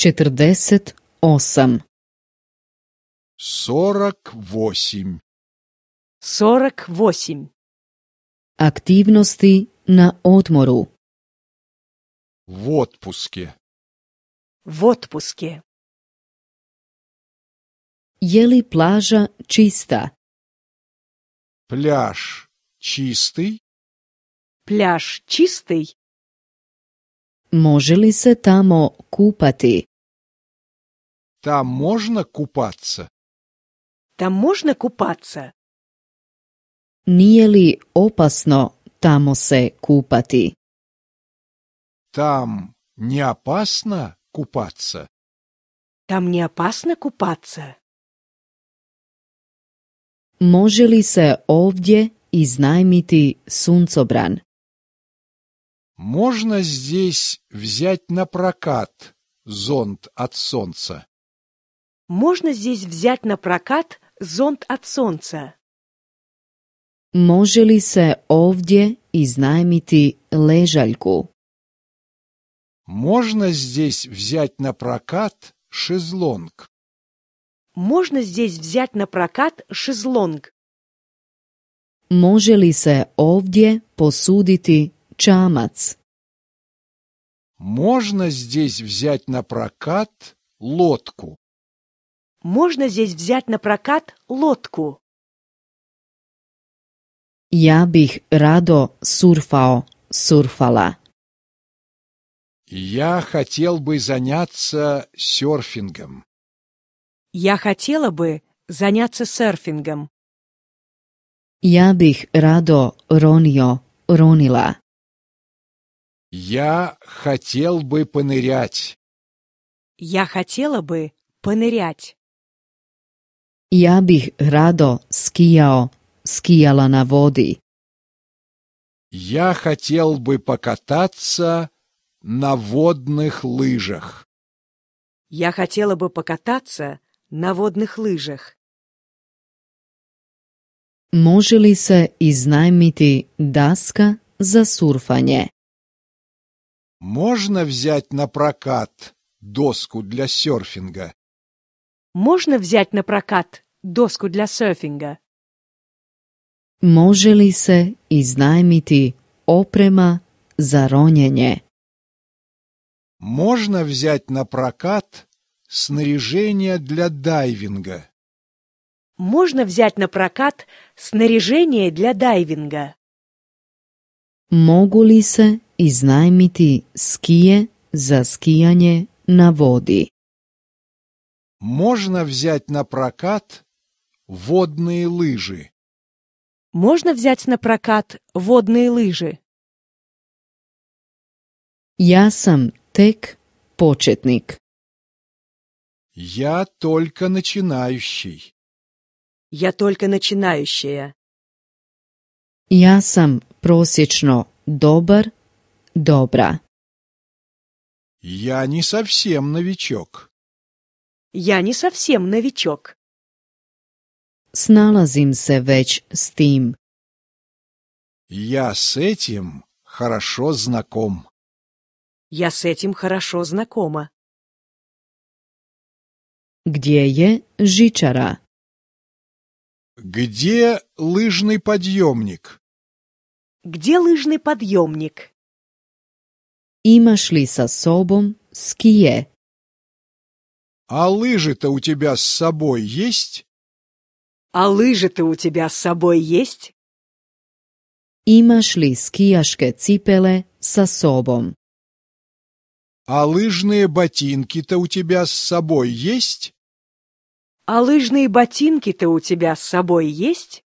48. 48. 48. Aktivnosti na odmoru. В отпуске. В отпуске. Je li plaža čista? Пляж чистый. Пляж чистый. Može li se tamo kupati? Там можно купаться? Там можно купаться? Nije li opasno tamo se kupati? Там не опасно купаться? Там не опасно купаться? Može li se ovdje iznajmiti suncobran? Можно здесь взять на прокат зонт от солнца? Можно здесь взять на прокат зонт от солнца? Može li se ovdje iznajmiti ležaljku? Можно здесь взять на прокат шезлонг? Можно здесь взять на прокат шезлонг? Može li se ovdje posuditi čamac? Можно здесь взять на прокат лодку? Можно здесь взять на прокат лодку? Ja bih rado surfala. Я хотел бы заняться серфингом. Я хотела бы заняться серфингом. Ja bih rado ronila. Я хотел бы понырять. Я хотела бы понырять. Ja bih rado skijala na vodi. Я хотел бы покататься на водных лыжах. Я хотела бы покататься на водных лыжах. Može li se iznajmiti daska za surfanje? Можно взять на прокат доску для серфинга? Можно взять на прокат доску для серфинга? Može li se iznajmiti oprema za ronjenje? Можно взять на прокат снаряжение для дайвинга? Можно взять на прокат снаряжение для дайвинга? Mogu li se iznajmiti skije za skijanje na vodi? Можно взять на прокат водные лыжи? Можно взять на прокат водные лыжи? Ja sam tek početnik. Я только начинающий. Я только начинающая. Ja sam prosječno dobra. Я не совсем новичок. Я не совсем новичок. Snalazim se već s tim. Я с этим хорошо знаком. Я с этим хорошо знакома. Gdje je žičara? Где лыжный подъемник? Где лыжный подъемник? Imaš li sa sobom skije? А лыжи-то у тебя с собой есть? А лыжи-то у тебя с собой есть? Imaš li skijaške cipele sa sobom? А лыжные ботинки-то у тебя с собой есть? А лыжные ботинки-то у тебя с собой есть?